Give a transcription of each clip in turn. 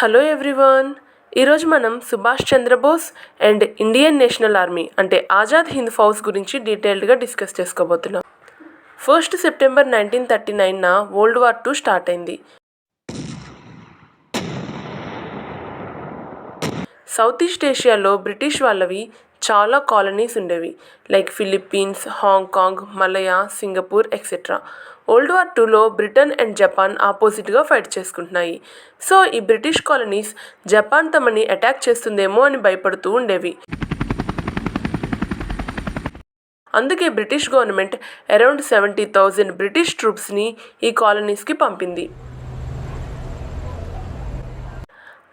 Hello everyone. ఈరోజు మనం Subhash Chandra Bose and Indian national army అంటే ఆజాద్ హింద్ ఫౌజ్ గురించి డీటెయిల్డ్గా డిస్కస్ చేసుకోబోతున్నాం. 1 సెప్టెంబర్ 1939న వరల్డ్ వార్ II స్టార్ట్ అయింది. సౌత్ ఈస్ట్ ఏషియాలో బ్రిటిష్ వాళ్ళవి చాలా కాలనీస్ ఉండేవి, like Philippines, Hong Kong, Malaya, Singapore etcetera. World war IIలో బ్రిటన్ అండ్ జపాన్ ఆపోజిట్గా ఫైట్ చేసుకుంటున్నాయి. సో ఈ బ్రిటిష్ కాలనీస్ జపాన్ తమని అటాక్ చేస్తుందేమో అని భయపడుతూ ఉండేవి. అందుకే బ్రిటిష్ గవర్నమెంట్ అరౌండ్ 70,000 బ్రిటిష్ ట్రూప్స్ని ఈ కాలనీస్కి పంపింది.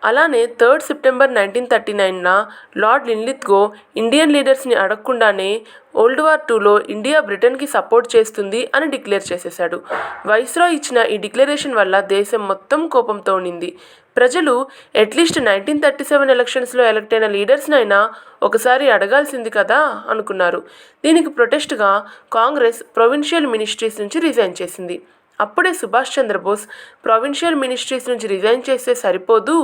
అలానే 3 సెప్టెంబర్ 1939న లార్డ్ లిన్లిత్గో ఇండియన్ లీడర్స్ని అడగకుండానే వరల్డ్ వార్ IIలో ఇండియా బ్రిటన్కి సపోర్ట్ చేస్తుంది అని డిక్లేర్ చేసేశాడు. వైస్రాయ్ ఇచ్చిన ఈ డిక్లరేషన్ వల్ల దేశం మొత్తం కోపంతో ఉండింది. ప్రజలు అట్లీస్ట్ 1937 ఎలక్షన్స్లో ఎలక్ట్ అయిన లీడర్స్నైనా ఒకసారి అడగాల్సింది కదా అనుకున్నారు. దీనికి ప్రొటెస్ట్గా కాంగ్రెస్ ప్రొవిన్షియల్ మినిస్ట్రీస్ నుంచి రిజైన్ చేసింది. అప్పుడే సుభాష్ చంద్రబోస్ ప్రొవిన్షియల్ మినిస్ట్రీస్ నుంచి రిజైన్ చేస్తే సరిపోదు,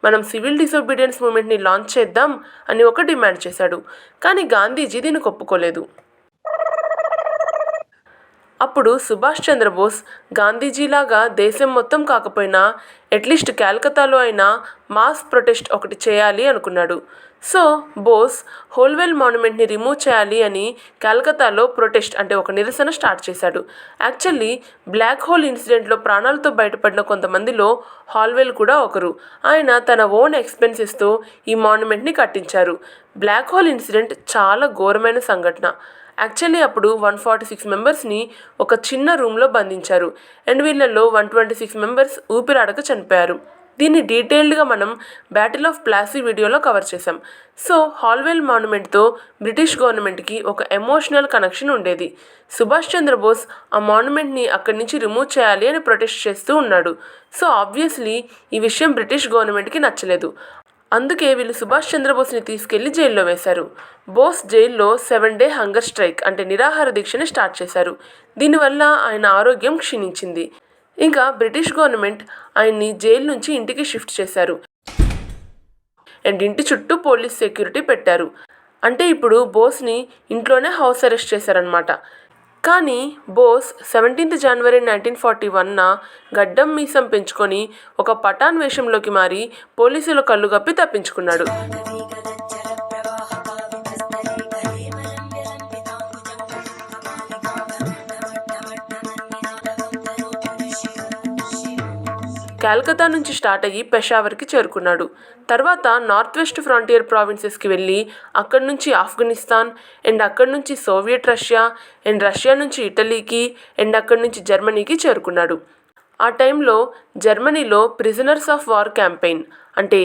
మనం సివిల్ డిసోబీడియన్స్ మూమెంట్ని లాంచ్ చేద్దాం అని ఒక డిమాండ్ చేశాడు. కానీ గాంధీజీ దీనికి ఒప్పుకోలేదు. అప్పుడు సుభాష్ చంద్రబోస్ గాంధీజీలాగా దేశం మొత్తం కాకపోయినా అట్లీస్ట్ క్యాల్కతాలో అయినా మాస్ ప్రొటెస్ట్ ఒకటి చేయాలి అనుకున్నాడు. సో బోస్ హోల్వెల్ మాన్యుమెంట్ని రిమూవ్ చేయాలి అని క్యాల్కతాలో ప్రొటెస్ట్ అంటే ఒక నిరసన స్టార్ట్ చేశాడు. యాక్చువల్లీ బ్లాక్ హోల్ ఇన్సిడెంట్లో ప్రాణాలతో బయటపడిన కొంతమందిలో హాల్వెల్ కూడా ఒకరు. ఆయన తన ఓన్ ఎక్స్పెన్సెస్తో ఈ మాన్యుమెంట్ని కట్టించారు. బ్లాక్ హోల్ ఇన్సిడెంట్ చాలా ఘోరమైన సంఘటన. యాక్చువల్లీ అప్పుడు 146 మెంబర్స్ని ఒక చిన్న రూమ్లో బంధించారు అండ్ వీళ్ళల్లో 126 మెంబర్స్ ఊపిరాడక చనిపోయారు. దీన్ని డీటెయిల్డ్గా మనం బ్యాటిల్ ఆఫ్ ప్లాసీ వీడియోలో కవర్ చేశాం. సో హాల్వెల్ మాన్యుమెంట్తో బ్రిటిష్ గవర్నమెంట్కి ఒక ఎమోషనల్ కనెక్షన్ ఉండేది. సుభాష్ చంద్రబోస్ ఆ మాన్యుమెంట్ని అక్కడి నుంచి రిమూవ్ చేయాలి అని ప్రొటెస్ట్ చేస్తూ ఉన్నాడు. సో ఆబ్వియస్లీ ఈ విషయం బ్రిటిష్ గవర్నమెంట్కి నచ్చలేదు. అందుకే వీళ్ళు సుభాష్ చంద్రబోస్ని తీసుకెళ్లి జైల్లో వేశారు. బోస్ జైల్లో 7 డే హంగర్ స్ట్రైక్ అంటే నిరాహార దీక్షని స్టార్ట్ చేశారు. దీనివల్ల ఆయన ఆరోగ్యం క్షీణించింది. ఇంకా బ్రిటిష్ గవర్నమెంట్ ఆయన్ని జైలు నుంచి ఇంటికి షిఫ్ట్ చేశారు అండ్ ఇంటి చుట్టూ పోలీస్ సెక్యూరిటీ పెట్టారు. అంటే ఇప్పుడు బోస్ని ఇంట్లోనే హౌస్ అరెస్ట్ చేశారనమాట. కానీ బోస్ 17 జనవరి 1941న గడ్డం మీసం పెంచుకొని ఒక పఠాన్ వేషంలోకి మారి పోలీసుల కళ్ళు గప్పి తప్పించుకున్నాడు. క్యాల్కతా నుంచి స్టార్ట్ అయ్యి పెషావర్కి చేరుకున్నాడు. తర్వాత నార్త్ వెస్ట్ ఫ్రాంటియర్ ప్రావిన్సెస్కి వెళ్ళి అక్కడి నుంచి ఆఫ్ఘనిస్తాన్ అండ్ అక్కడి నుంచి సోవియట్ రష్యా అండ్ రష్యా నుంచి ఇటలీకి అండ్ అక్కడి నుంచి జర్మనీకి చేరుకున్నాడు. ఆ టైంలో జర్మనీలో ప్రిజనర్స్ ఆఫ్ వార్ క్యాంపెయిన్ అంటే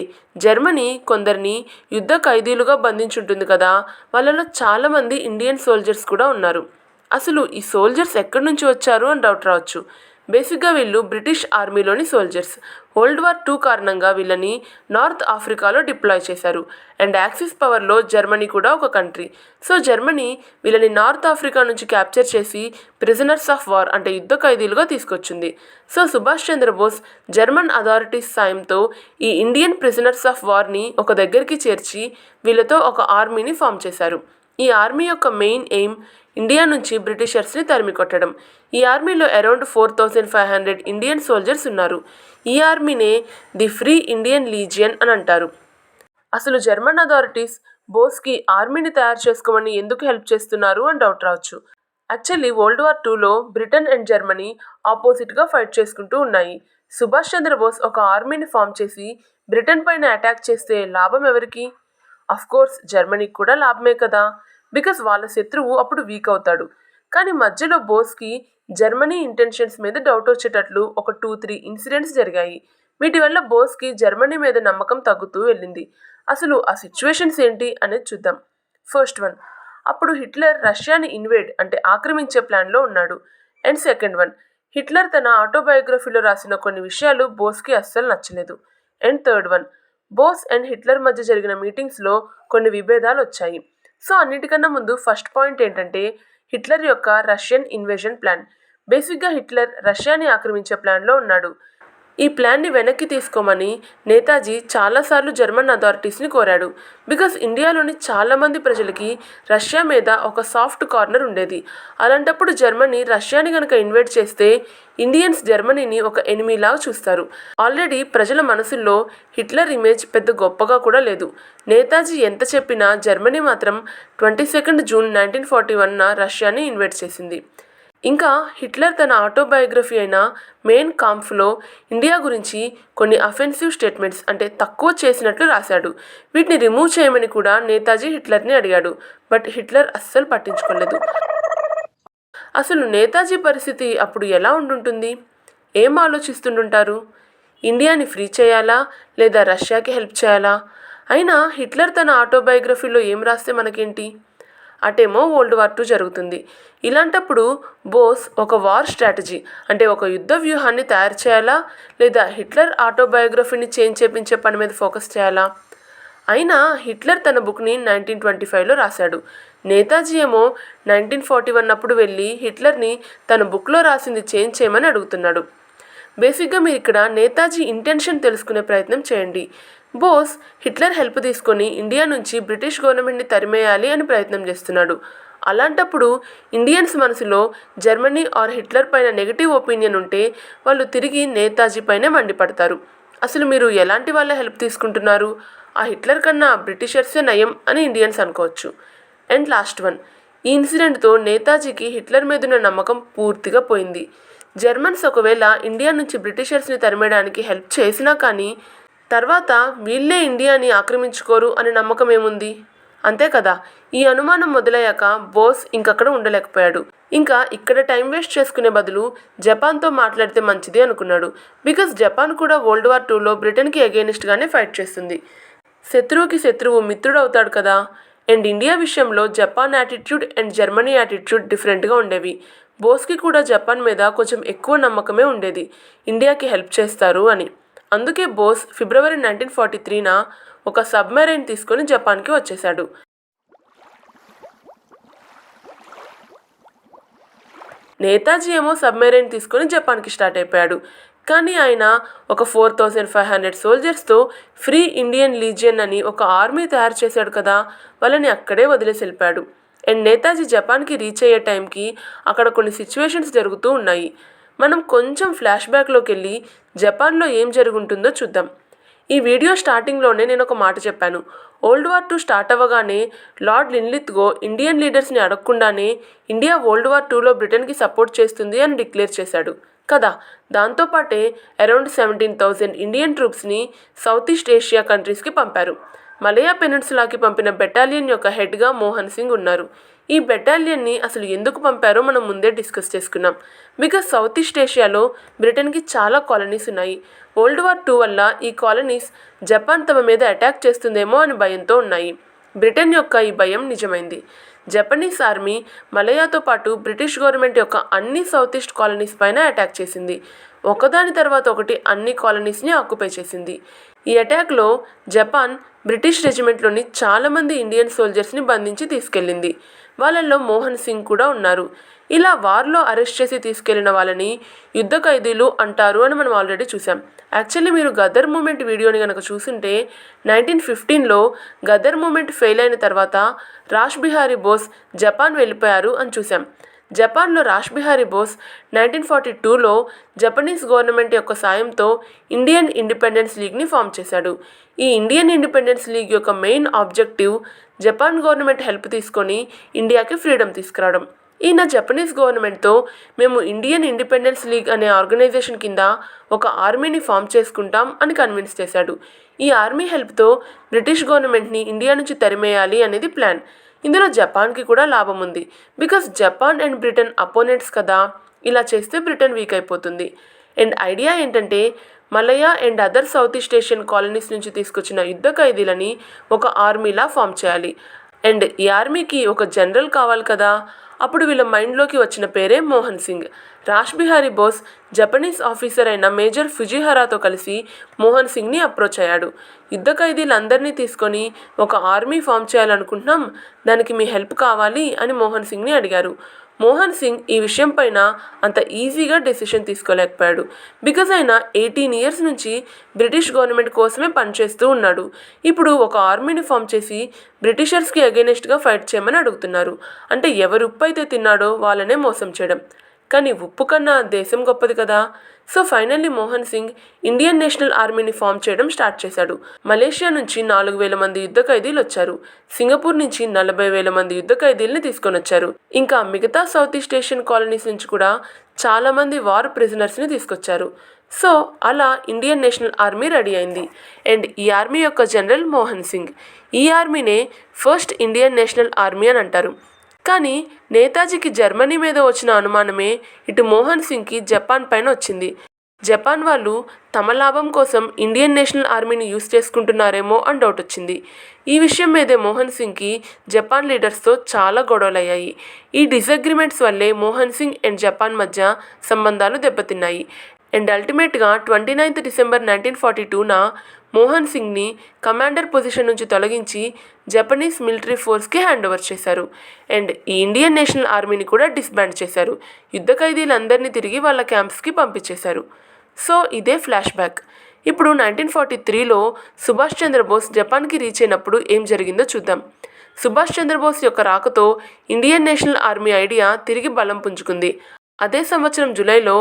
జర్మనీ కొందరిని యుద్ధ ఖైదీలుగా బంధించుంటుంది కదా, వాళ్ళలో చాలామంది ఇండియన్ సోల్జర్స్ కూడా ఉన్నారు. అసలు ఈ సోల్జర్స్ ఎక్కడి నుంచి వచ్చారు అని డౌట్ రావచ్చు. బేసిక్గా వీళ్ళు బ్రిటిష్ ఆర్మీలోని సోల్జర్స్. వరల్డ్ వార్ II కారణంగా వీళ్ళని నార్త్ ఆఫ్రికాలో డిప్లాయ్ చేశారు అండ్ యాక్సిస్ పవర్లో జర్మనీ కూడా ఒక కంట్రీ. సో జర్మనీ వీళ్ళని నార్త్ ఆఫ్రికా నుంచి క్యాప్చర్ చేసి ప్రిజనర్స్ ఆఫ్ వార్ అంటే యుద్ధ ఖైదీలుగా తీసుకొచ్చింది. So Subhash Chandra Bose German authorities సాయంతో ఈ ఇండియన్ ప్రిజనర్స్ ఆఫ్ వార్ని ఒక దగ్గరికి చేర్చి వీళ్ళతో ఒక ఆర్మీని ఫామ్ చేశారు. ఈ ఆర్మీ యొక్క మెయిన్ ఎయిమ్ ఇండియా నుంచి బ్రిటిషర్స్ని తరిమి కొట్టడం. ఈ ఆర్మీలో అరౌండ్ 4,500 ఇండియన్ సోల్జర్స్ ఉన్నారు. ఈ ఆర్మీనే ది ఫ్రీ ఇండియన్ లీజియన్ అని అంటారు. అసలు జర్మన్ అథారిటీస్ బోస్కి ఆర్మీని తయారు చేసుకోమని ఎందుకు హెల్ప్ చేస్తున్నారు అని డౌట్ రావచ్చు. యాక్చువల్లీ వరల్డ్ వార్ IIలో బ్రిటన్ అండ్ జర్మనీ ఆపోజిట్గా ఫైట్ చేసుకుంటూ ఉన్నాయి. సుభాష్ చంద్రబోస్ ఒక ఆర్మీని ఫామ్ చేసి బ్రిటన్ పైన అటాక్ చేస్తే లాభం ఎవరికి? అఫ్కోర్స్ జర్మనీకి కూడా లాభమే కదా, బికాస్ వాళ్ళ శత్రువు అప్పుడు వీక్ అవుతాడు. కానీ మధ్యలో బోస్కి జర్మనీ ఇంటెన్షన్స్ మీద డౌట్ వచ్చేటట్లు ఒక 2-3 ఇన్సిడెంట్స్ జరిగాయి. వీటి వల్ల బోస్కి జర్మనీ మీద నమ్మకం తగ్గుతూ వెళ్ళింది. అసలు ఆ సిచ్యువేషన్స్ ఏంటి అనేది చూద్దాం. ఫస్ట్ వన్, అప్పుడు హిట్లర్ రష్యాని ఇన్వేడ్ అంటే ఆక్రమించే ప్లాన్లో ఉన్నాడు. అండ్ సెకండ్ వన్, హిట్లర్ తన ఆటోబయోగ్రఫీలో రాసిన కొన్ని విషయాలు బోస్కి అస్సలు నచ్చలేదు. And third one, Bose and Hitler మధ్య జరిగిన మీటింగ్స్లో కొన్ని విభేదాలు వచ్చాయి. సో అన్నిటికన్నా ముందు ఫస్ట్ పాయింట్ ఏంటంటే హిట్లర్ యొక్క రష్యన్ ఇన్వేజన్ ప్లాన్. బేసిక్గా హిట్లర్ రష్యాని ఆక్రమించే ప్లాన్లో ఉన్నాడు. ఈ ప్లాన్ని వెనక్కి తీసుకోమని నేతాజీ చాలాసార్లు జర్మన్ అథారిటీస్ని కోరాడు. బికాస్ ఇండియాలోని చాలామంది ప్రజలకి రష్యా మీద ఒక సాఫ్ట్ కార్నర్ ఉండేది. అలాంటప్పుడు జర్మనీ రష్యాని కనుక ఇన్వైట్ చేస్తే ఇండియన్స్ జర్మనీని ఒక ఎనిమీలాగా చూస్తారు. ఆల్రెడీ ప్రజల మనసుల్లో హిట్లర్ ఇమేజ్ పెద్ద గొప్పగా కూడా లేదు. నేతాజీ ఎంత చెప్పినా జర్మనీ మాత్రం 22 జూన్ 1941న రష్యాని ఇన్వైట్ చేసింది. ఇంకా హిట్లర్ తన ఆటోబయోగ్రఫీ అయిన మెయిన్ కాంఫ్లో ఇండియా గురించి కొన్ని అఫెన్సివ్ స్టేట్మెంట్స్ అంటే తక్కువ చేసినట్లు రాశాడు. వీటిని రిమూవ్ చేయమని కూడా నేతాజీ హిట్లర్ని అడిగాడు. బట్ హిట్లర్ అస్సలు పట్టించుకోలేదు. అసలు నేతాజీ పరిస్థితి అప్పుడు ఎలా ఉండుంటుంది? ఏం ఆలోచిస్తుంటారు? ఇండియాని ఫ్రీ చేయాలా లేదా రష్యాకి హెల్ప్ చేయాలా? అయినా హిట్లర్ తన ఆటోబయోగ్రఫీలో ఏం రాస్తే మనకేంటి? అటేమో వరల్డ్ వార్ II జరుగుతుంది. ఇలాంటప్పుడు బోస్ ఒక వార్ స్ట్రాటజీ అంటే ఒక యుద్ధ వ్యూహాన్ని తయారు చేయాలా లేదా హిట్లర్ ఆటోబయోగ్రఫీని చేంజ్ చేపించే పని మీద ఫోకస్ చేయాలా? అయినా హిట్లర్ తన బుక్ని 1925లో రాశాడు. నేతాజీ ఏమో 1941 అప్పుడు వెళ్ళి హిట్లర్ని తన బుక్లో రాసింది చేంజ్ చేయమని అడుగుతున్నాడు. బేసిక్గా మీరు ఇక్కడ నేతాజీ ఇంటెన్షన్ తెలుసుకునే ప్రయత్నం చేయండి. బోస్ హిట్లర్ హెల్ప్ తీసుకొని ఇండియా నుంచి బ్రిటిష్ గవర్నమెంట్ని తరిమేయాలి అని ప్రయత్నం చేస్తున్నాడు. అలాంటప్పుడు ఇండియన్స్ మనసులో జర్మనీ ఆర్ హిట్లర్ పైన నెగిటివ్ ఒపీనియన్ ఉంటే వాళ్ళు తిరిగి నేతాజీ పైనే మండిపడతారు. అసలు మీరు ఎలాంటి వాళ్ళ హెల్ప్ తీసుకుంటున్నారు? ఆ హిట్లర్ కన్నా బ్రిటిషర్సే నయం అని ఇండియన్స్ అనుకోవచ్చు. అండ్ లాస్ట్ వన్, ఈ ఇన్సిడెంట్తో నేతాజీకి హిట్లర్ మీదున్న నమ్మకం పూర్తిగా పోయింది. జర్మన్స్ ఒకవేళ ఇండియా నుంచి బ్రిటిషర్స్ని తరిమేయడానికి హెల్ప్ చేసినా కానీ తర్వాత వీళ్ళే ఇండియాని ఆక్రమించుకోరు అనే నమ్మకం ఏముంది? అంతే కదా. ఈ అనుమానం మొదలయ్యాక బోస్ ఇంకక్కడ ఉండలేకపోయాడు. ఇంకా ఇక్కడ టైం వేస్ట్ చేసుకునే బదులు జపాన్తో మాట్లాడితే మంచిది అనుకున్నాడు. బికాస్ జపాన్ కూడా వరల్డ్ వార్ IIలో బ్రిటన్కి అగెయినిస్ట్గానే ఫైట్ చేస్తుంది. శత్రువుకి శత్రువు మిత్రుడు అవుతాడు కదా. అండ్ ఇండియా విషయంలో Japan attitude and Germany attitude డిఫరెంట్గా ఉండేవి. బోస్కి కూడా జపాన్ మీద కొంచెం ఎక్కువ నమ్మకమే ఉండేది, ఇండియాకి హెల్ప్ చేస్తారు అని. అందుకే బోస్ ఫిబ్రవరి 1943న ఒక సబ్మెరైన్ తీసుకొని జపాన్కి వచ్చేశాడు. నేతాజీ ఏమో సబ్మెరైన్ తీసుకొని జపాన్కి స్టార్ట్ అయిపోయాడు. కానీ ఆయన ఒక 4500 సోల్జర్స్తో ఫ్రీ ఇండియన్ లీజియన్ అని ఒక ఆర్మీ తయారు చేశాడు కదా, వాళ్ళని అక్కడే వదిలేసి వెళ్ళిపోయాడు. అండ్ నేతాజీ జపాన్కి రీచ్ అయ్యే టైంకి అక్కడ కొన్ని సిచ్యువేషన్స్ జరుగుతూ ఉన్నాయి. మనం కొంచెం ఫ్లాష్ బ్యాక్లోకి వెళ్ళి జపాన్లో ఏం జరుగుంటుందో చూద్దాం. ఈ వీడియో స్టార్టింగ్లోనే నేను ఒక మాట చెప్పాను. వరల్డ్ వార్ II స్టార్ట్ అవ్వగానే లార్డ్ లిన్లిత్గో ఇండియన్ లీడర్స్ని అడగకుండానే ఇండియా వరల్డ్ వార్ IIలో బ్రిటన్కి సపోర్ట్ చేస్తుంది అని డిక్లేర్ చేశాడు కదా. దాంతోపాటే అరౌండ్ 17,000 ఇండియన్ ట్రూప్స్ని సౌత్ ఈస్ట్ ఏషియా కంట్రీస్కి పంపారు. మలయా పెనిన్సులాకి పంపిన బెటాలియన్ యొక్క హెడ్గా మోహన్ సింగ్ ఉన్నారు. ఈ బెటాలియన్ని అసలు ఎందుకు పంపారో మనం ముందే డిస్కస్ చేసుకున్నాం. బికాస్ సౌత్ ఈస్ట్ ఏషియాలో బ్రిటన్కి చాలా కాలనీస్ ఉన్నాయి. వరల్డ్ వార్ II వల్ల ఈ కాలనీస్ జపాన్ తమ మీద అటాక్ చేస్తుందేమో అని భయంతో ఉన్నాయి. బ్రిటన్ యొక్క ఈ భయం నిజమైంది. జపనీస్ ఆర్మీ మలయాతో పాటు బ్రిటిష్ గవర్నమెంట్ యొక్క అన్ని సౌత్ ఈస్ట్ కాలనీస్ పైన అటాక్ చేసింది. ఒకదాని తర్వాత ఒకటి అన్ని కాలనీస్ని ఆక్యుపై చేసింది. ఈ అటాక్లో జపాన్ బ్రిటిష్ రెజిమెంట్లోని చాలామంది ఇండియన్ సోల్జర్స్ని బంధించి తీసుకెళ్ళింది. వాళ్ళల్లో మోహన్ సింగ్ కూడా ఉన్నారు. ఇలా వార్లో అరెస్ట్ చేసి తీసుకెళ్లిన వాళ్ళని యుద్ధ ఖైదీలు అంటారు అని మనం ఆల్రెడీ చూసాం. యాక్చువల్లీ మీరు గదర్ మూమెంట్ వీడియోని కనుక చూసుంటే 1915లో గదర్ మూమెంట్ ఫెయిల్ అయిన తర్వాత రాష్ బిహారీ బోస్ జపాన్ వెళ్ళిపోయారు అని చూసాం. జపాన్లో రాష్ బిహారీ బోస్ 1942లో జపనీస్ గవర్నమెంట్ యొక్క సాయంతో ఇండియన్ ఇండిపెండెన్స్ లీగ్ని ఫామ్ చేశాడు. ఈ ఇండియన్ ఇండిపెండెన్స్ లీగ్ యొక్క main objective Japan government help తీసుకొని ఇండియాకి ఫ్రీడమ్ తీసుకురావడం. ఈయన జపనీస్ గవర్నమెంట్తో మేము ఇండియన్ ఇండిపెండెన్స్ లీగ్ అనే ఆర్గనైజేషన్ కింద ఒక ఆర్మీని ఫామ్ చేసుకుంటాం అని కన్విన్స్ చేశాడు. ఈ ఆర్మీ హెల్ప్తో బ్రిటిష్ గవర్నమెంట్ని ఇండియా నుంచి తరిమేయాలి అనేది ప్లాన్. ఇందులో జపాన్కి కూడా లాభం ఉంది. Because Japan and Britain opponents కదా. ఇలా చేస్తే బ్రిటన్ వీక్ అయిపోతుంది. అండ్ ఐడియా ఏంటంటే Malaya and other south east Asian colonies నుంచి తీసుకొచ్చిన యుద్ధ ఖైదీలని ఒక ఆర్మీలా ఫామ్ చేయాలి. అండ్ ఈ ఆర్మీకి ఒక జనరల్ కావాలి కదా. అప్పుడు వీళ్ళ మైండ్లోకి వచ్చిన పేరే మోహన్ సింగ్. రాష్ బిహారీ బోస్ జపనీస్ ఆఫీసర్ అయిన మేజర్ ఫుజిహరాతో కలిసి మోహన్ సింగ్ని అప్రోచ్ అయ్యాడు. యుద్ధ ఖైదీలందరినీ తీసుకొని ఒక ఆర్మీ ఫామ్ చేయాలనుకుంటున్నాం, దానికి మీ హెల్ప్ కావాలి అని మోహన్ సింగ్ని అడిగారు. మోహన్ సింగ్ ఈ విషయం పైన అంత ఈజీగా డెసిషన్ తీసుకోలేకపోయాడు. బికాజ్ ఆయన 18 ఇయర్స్ నుంచి బ్రిటిష్ గవర్నమెంట్ కోసమే పనిచేస్తూ ఉన్నాడు. ఇప్పుడు ఒక ఆర్మీని ఫామ్ చేసి బ్రిటిషర్స్కి అగెయినెస్ట్గా ఫైట్ చేయమని అడుగుతున్నారు. అంటే ఎవరు ఉప్పు అయితే తిన్నాడో వాళ్ళనే మోసం చేయడం. కానీ ఉప్పు కన్నా దేశం గొప్పది కదా. So finally Mohan Singh Indian national ఆర్మీని ఫామ్ చేయడం స్టార్ట్ చేశాడు. మలేషియా నుంచి 4,000 మంది యుద్ధ ఖైదీలు వచ్చారు. సింగపూర్ నుంచి 40,000 మంది యుద్ధ ఖైదీల్ని తీసుకొని వచ్చారు. ఇంకా మిగతా సౌత్ ఈస్ట్ ఏషియన్ కాలనీస్ నుంచి కూడా చాలా మంది వార్ ప్రిజనర్స్ని తీసుకొచ్చారు. సో అలా ఇండియన్ నేషనల్ ఆర్మీ రెడీ అయింది. అండ్ ఈ ఆర్మీ యొక్క జనరల్ మోహన్ సింగ్. ఈ ఆర్మీనే ఫస్ట్ ఇండియన్ నేషనల్ ఆర్మీ అని అంటారు. కానీ నేతాజీకి జర్మనీ మీద వచ్చిన అనుమానమే ఇటు మోహన్ సింగ్కి జపాన్ పైన వచ్చింది. జపాన్ వాళ్ళు తమ లాభం కోసం ఇండియన్ నేషనల్ ఆర్మీని యూజ్ చేసుకుంటున్నారేమో అని డౌట్ వచ్చింది. ఈ విషయం మీదే మోహన్ సింగ్కి జపాన్ లీడర్స్తో చాలా గొడవలయ్యాయి. ఈ డిసగ్రిమెంట్స్ వల్లే మోహన్ సింగ్ అండ్ జపాన్ మధ్య సంబంధాలు దెబ్బతిన్నాయి. అండ్ అల్టిమేట్గా 29 డిసెంబర్ 1942న మోహన్ సింగ్ని కమాండర్ పొజిషన్ నుంచి తొలగించి జపనీస్ మిలిటరీ ఫోర్స్కి హ్యాండ్ ఓవర్ చేశారు. అండ్ ఈ ఇండియన్ నేషనల్ ఆర్మీని కూడా డిస్బాండ్ చేశారు. యుద్ధ ఖైదీలందరినీ తిరిగి వాళ్ళ క్యాంప్స్కి పంపించేశారు. సో ఇదే ఫ్లాష్ బ్యాక్. ఇప్పుడు 1943లో సుభాష్ చంద్రబోస్ జపాన్కి రీచ్ అయినప్పుడు ఏం జరిగిందో చూద్దాం. సుభాష్ చంద్రబోస్ యొక్క రాకతో ఇండియన్ నేషనల్ ఆర్మీ ఐడియా తిరిగి బలం పుంజుకుంది. అదే సంవత్సరం జూలైలో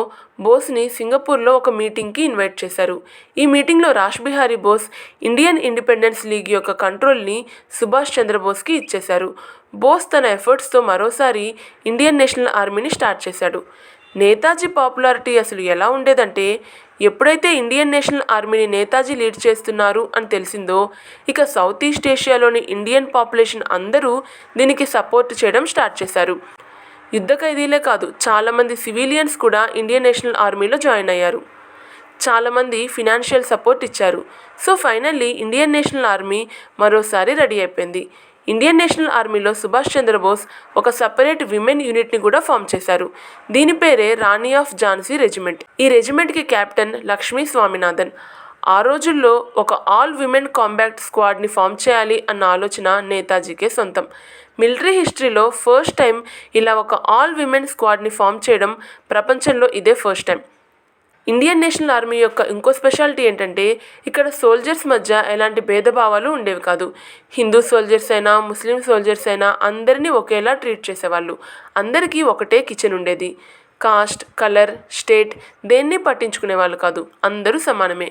బోస్ని సింగపూర్లో ఒక మీటింగ్కి ఇన్వైట్ చేశారు. ఈ మీటింగ్లో Rash Bihari Bose Indian independence league యొక్క కంట్రోల్ని సుభాష్ చంద్రబోస్కి ఇచ్చేశారు. బోస్ తన ఎఫర్ట్స్తో మరోసారి ఇండియన్ నేషనల్ ఆర్మీని స్టార్ట్ చేశాడు. నేతాజీ పాపులారిటీ అసలు ఎలా ఉండేదంటే, ఎప్పుడైతే ఇండియన్ నేషనల్ ఆర్మీని నేతాజీ లీడ్ చేస్తున్నారు అని తెలిసిందో, ఇక సౌత్ ఈస్ట్ ఏషియాలోని ఇండియన్ పాపులేషన్ అందరూ దీనికి సపోర్ట్ చేయడం స్టార్ట్ చేశారు. యుద్ధ ఖైదీలే కాదు, చాలామంది సివిలియన్స్ కూడా ఇండియన్ నేషనల్ ఆర్మీలో జాయిన్ అయ్యారు. చాలామంది ఫినాన్షియల్ సపోర్ట్ ఇచ్చారు. So finally Indian national army మరోసారి రెడీ అయిపోయింది. ఇండియన్ నేషనల్ ఆర్మీలో సుభాష్ చంద్రబోస్ ఒక సపరేట్ విమెన్ యూనిట్ని కూడా ఫామ్ చేశారు. దీని పేరే రాణి ఆఫ్ ఝాన్సీ రెజిమెంట్. ఈ రెజిమెంట్కి కెప్టెన్ లక్ష్మీ స్వామినాథన్. ఆ రోజుల్లో ఒక ఆల్ విమెన్ కాంబాట్ స్క్వాడ్ని ఫామ్ చేయాలి అన్న ఆలోచన నేతాజీకే సొంతం. మిలిటరీ హిస్టరీలో ఫస్ట్ టైం ఇలా ఒక ఆల్ విమెన్ స్క్వాడ్ని ఫామ్ చేయడం ప్రపంచంలో ఇదే first time. Indian national army యొక్క ఇంకో స్పెషాలిటీ ఏంటంటే, ఇక్కడ సోల్జర్స్ మధ్య ఎలాంటి భేదభావాలు ఉండేవి కాదు. హిందూ సోల్జర్స్ అయినా ముస్లిం సోల్జర్స్ అయినా అందరినీ ఒకేలా ట్రీట్ చేసేవాళ్ళు. అందరికీ ఒకటే కిచెన్ ఉండేది. కాస్ట్, కలర్, స్టేట్ దేన్ని పట్టించుకునేవాళ్ళు కాదు. అందరూ సమానమే.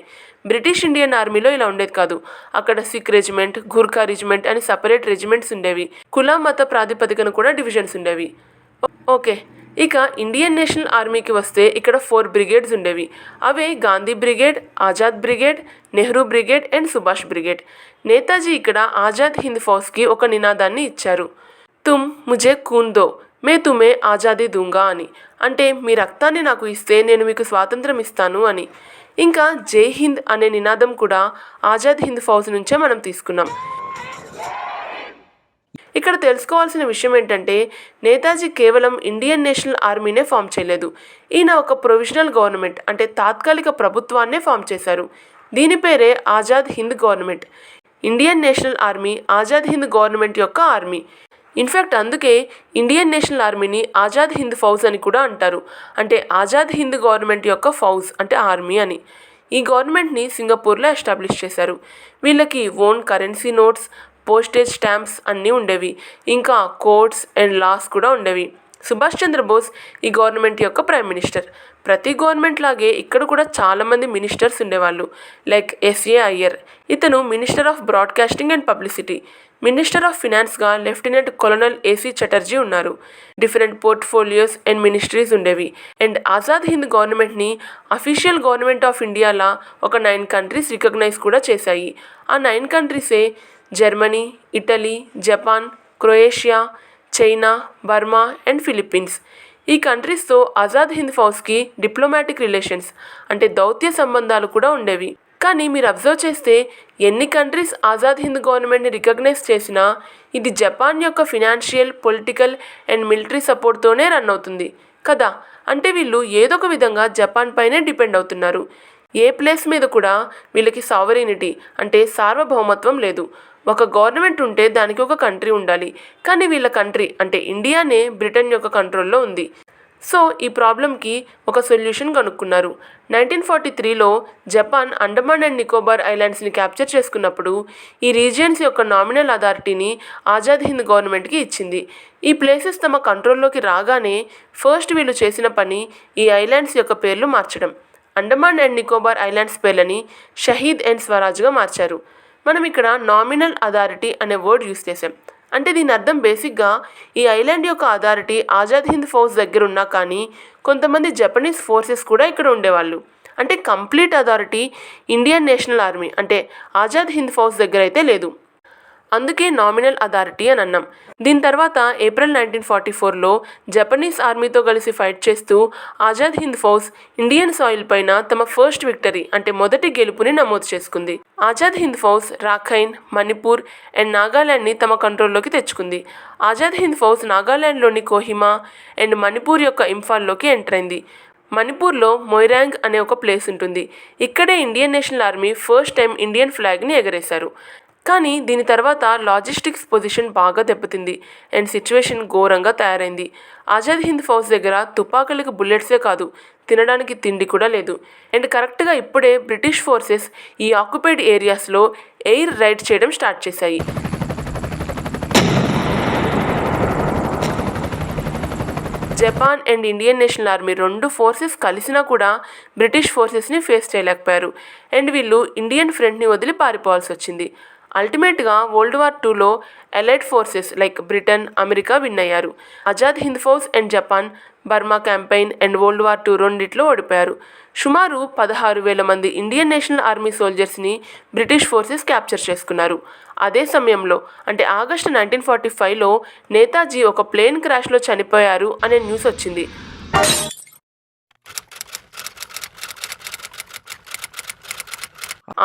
బ్రిటిష్ ఇండియన్ ఆర్మీలో ఇలా ఉండేది కాదు. అక్కడ సిక్ రెజిమెంట్, గూర్ఖా రెజిమెంట్ అని సపరేట్ రెజిమెంట్స్ ఉండేవి. కుల మత ప్రాతిపదికన కూడా డివిజన్స్ ఉండేవి. ఓకే, ఇక ఇండియన్ నేషనల్ ఆర్మీకి వస్తే ఇక్కడ 4 బ్రిగేడ్స్ ఉండేవి. అవే Gandhi brigade, Azad brigade, Nehru brigade and Subhash brigade. Netaji ఇక్కడ ఆజాద్ హింద్ ఫౌజ్కి ఒక నినాదాన్ని ఇచ్చారు. తుమ్ ముజే ఖూన్ దో, మే తుమే ఆజాదీ దూంగా అని. అంటే మీ రక్తాన్ని నాకు ఇస్తే నేను మీకు స్వాతంత్రం ఇస్తాను అని. ఇంకా జై హింద్ అనే నినాదం కూడా ఆజాద్ హింద్ ఫౌజ్ నుంచే మనం తీసుకున్నాం. ఇక్కడ తెలుసుకోవాల్సిన విషయం ఏంటంటే, నేతాజీ కేవలం ఇండియన్ నేషనల్ ఆర్మీనే ఫామ్ చేయలేదు. ఈయన ఒక ప్రొవిజనల్ గవర్నమెంట్ అంటే తాత్కాలిక ప్రభుత్వాన్నే ఫామ్ చేశారు. దీని పేరే Azad Hind government. Indian national army Azad Hind government యొక్క ఆర్మీ. ఇన్ఫ్యాక్ట్ అందుకే ఇండియన్ నేషనల్ ఆర్మీని ఆజాద్ హింద్ ఫౌజ్ అని కూడా అంటారు. అంటే ఆజాద్ హింద్ గవర్నమెంట్ యొక్క ఫౌజ్ అంటే ఆర్మీ అని. ఈ గవర్నమెంట్ని సింగపూర్లో ఎస్టాబ్లిష్ చేశారు. వీళ్ళకి own currency notes, postage stamps అన్నీ ఉండేవి. ఇంకా కోర్ట్స్ అండ్ లాస్ కూడా ఉండేవి. సుభాష్ చంద్రబోస్ ఈ గవర్నమెంట్ యొక్క ప్రైమ్ మినిస్టర్. ప్రతి గవర్నమెంట్ లాగే ఇక్కడ కూడా చాలామంది మినిస్టర్స్ ఉండేవాళ్ళు. లైక్ ఎస్ఏ అయ్యర్, ఇతను minister of broadcasting and publicity. Minister of ఫినాన్స్గా లెఫ్టినెంట్ కొలనల్ ఏసీ చటర్జీ ఉన్నారు. డిఫరెంట్ పోర్ట్ఫోలియోస్ అండ్ మినిస్ట్రీస్ ఉండేవి. అండ్ ఆజాద్ హింద్ గవర్నమెంట్ని అఫీషియల్ గవర్నమెంట్ ఆఫ్ ఇండియాలా ఒక 9 కంట్రీస్ రికగ్నైజ్ కూడా చేశాయి. ఆ 9 కంట్రీసే Germany, Italy, Japan, Croatia, China, Burma and Philippines. ఈ కంట్రీస్తో ఆజాద్ హింద్ ఫౌజ్కి డిప్లొమాటిక్ రిలేషన్స్ అంటే దౌత్య సంబంధాలు కూడా ఉండేవి. కానీ మీరు అబ్జర్వ్ చేస్తే ఎన్ని కంట్రీస్ ఆజాద్ హింద్ గవర్నమెంట్ని రికగ్నైజ్ చేసినా ఇది జపాన్ యొక్క ఫినాన్షియల్, పొలిటికల్ అండ్ మిలిటరీ సపోర్ట్తోనే రన్ అవుతుంది కదా. అంటే వీళ్ళు ఏదో ఒక విధంగా జపాన్ పైనే డిపెండ్ అవుతున్నారు. ఏ ప్లేస్ మీద కూడా వీళ్ళకి సావరినిటీ అంటే సార్వభౌమత్వం లేదు. ఒక గవర్నమెంట్ ఉంటే దానికి ఒక కంట్రీ ఉండాలి. కానీ వీళ్ళ కంట్రీ అంటే ఇండియానే బ్రిటన్ యొక్క కంట్రోల్లో ఉంది. సో ఈ ప్రాబ్లంకి ఒక సొల్యూషన్ కనుక్కున్నారు. 1943లో జపాన్ అండమాన్ అండ్ నికోబార్ ఐలాండ్స్ని క్యాప్చర్ చేసుకున్నప్పుడు ఈ రీజియన్స్ యొక్క నామినల్ అథారిటీని ఆజాద్ హింద్ గవర్నమెంట్కి ఇచ్చింది. ఈ ప్లేసెస్ తమ కంట్రోల్లోకి రాగానే ఫస్ట్ వీళ్ళు చేసిన పని ఈ ఐలాండ్స్ యొక్క పేర్లు మార్చడం. అండమాన్ అండ్ నికోబార్ ఐలాండ్స్ పేర్లని షహీద్ అండ్ స్వరాజ్గా మార్చారు. మనం ఇక్కడ నామినల్ అథారిటీ అనే వర్డ్ యూస్ చేసాం. అంటే దీని అర్థం బేసిక్గా ఈ ఐలాండ్ యొక్క అథారిటీ ఆజాద్ హింద్ ఫౌజ్ దగ్గర ఉన్నా కానీ కొంతమంది జపనీస్ ఫోర్సెస్ కూడా ఇక్కడ ఉండేవాళ్ళు. అంటే complete authority Indian national army అంటే ఆజాద్ హింద్ ఫౌజ్ దగ్గర అయితే లేదు. అందుకే నామినల్ అథారిటీ అని అన్నాం. దీని తర్వాత ఏప్రిల్ 1944లో జపనీస్ ఆర్మీతో కలిసి ఫైట్ చేస్తూ ఆజాద్ హింద్ ఫౌజ్ ఇండియన్ సాయిల్ పైన తమ ఫస్ట్ విక్టరీ అంటే మొదటి గెలుపుని నమోదు చేసుకుంది. ఆజాద్ హింద్ ఫౌజ్ రాఖైన్, మణిపూర్ అండ్ నాగాలాండ్ని తమ కంట్రోల్లోకి తెచ్చుకుంది. ఆజాద్ హింద్ ఫౌజ్ నాగాలాండ్లోని కోహిమా అండ్ మణిపూర్ యొక్క ఇంఫాల్లోకి ఎంటర్ అయింది. మణిపూర్లో మొయిరాంగ్ అనే ఒక ప్లేస్ ఉంటుంది. ఇక్కడే Indian national army first time Indian ఫ్లాగ్ని ఎగరేశారు. కానీ దీని తర్వాత లాజిస్టిక్స్ పొజిషన్ బాగా దెబ్బతింది అండ్ సిచ్యువేషన్ ఘోరంగా తయారైంది. ఆజాద్ హింద్ ఫౌజ్ దగ్గర తుపాకులకి బుల్లెట్సే కాదు, తినడానికి తిండి కూడా లేదు. అండ్ కరెక్ట్గా ఇప్పుడే బ్రిటిష్ ఫోర్సెస్ ఈ ఆక్యుపైడ్ ఏరియాస్లో ఎయిర్ రైడ్ చేయడం స్టార్ట్ చేశాయి. Japan and Indian national army రెండు ఫోర్సెస్ కలిసినా కూడా బ్రిటిష్ ఫోర్సెస్ని ఫేస్ చేయలేకపోయారు అండ్ వీళ్ళు ఇండియన్ ఫ్రంట్ని వదిలి పారిపోవాల్సి వచ్చింది. అల్టిమేట్గా వరల్డ్ వార్ 2లో allied forces like Britain, America win అయ్యారు. Azad Hind Fauj and Japan Burma campaign and world war 2 రెండిట్లో ఓడిపోయారు. సుమారు 16,000 మంది ఇండియన్ నేషనల్ ఆర్మీ సోల్జర్స్ని బ్రిటిష్ ఫోర్సెస్ క్యాప్చర్ చేసుకున్నారు. అదే సమయంలో అంటే ఆగస్టు 1945లో నేతాజీ ఒక ప్లేన్ క్రాష్లో చనిపోయారు అనే న్యూస్ వచ్చింది.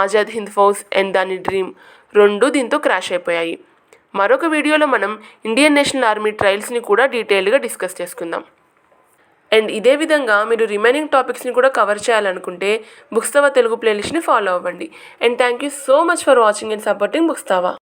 ఆజాద్ హింద్ ఫౌజ్ అండ్ దాని డ్రీమ్ రెండు దీంతో క్రాష్ అయిపోయాయి. మరొక వీడియోలో మనం ఇండియన్ నేషనల్ ఆర్మీ ట్రయల్స్ని కూడా డీటెయిల్గా డిస్కస్ చేసుకుందాం. అండ్ ఇదే విధంగా మీరు రిమైనింగ్ టాపిక్స్ని కూడా కవర్ చేయాలనుకుంటే బుక్స్తవా తెలుగు ప్లేలిస్ట్ని ఫాలో అవ్వండి. And thank you so much for watching and supporting బుక్స్తవా.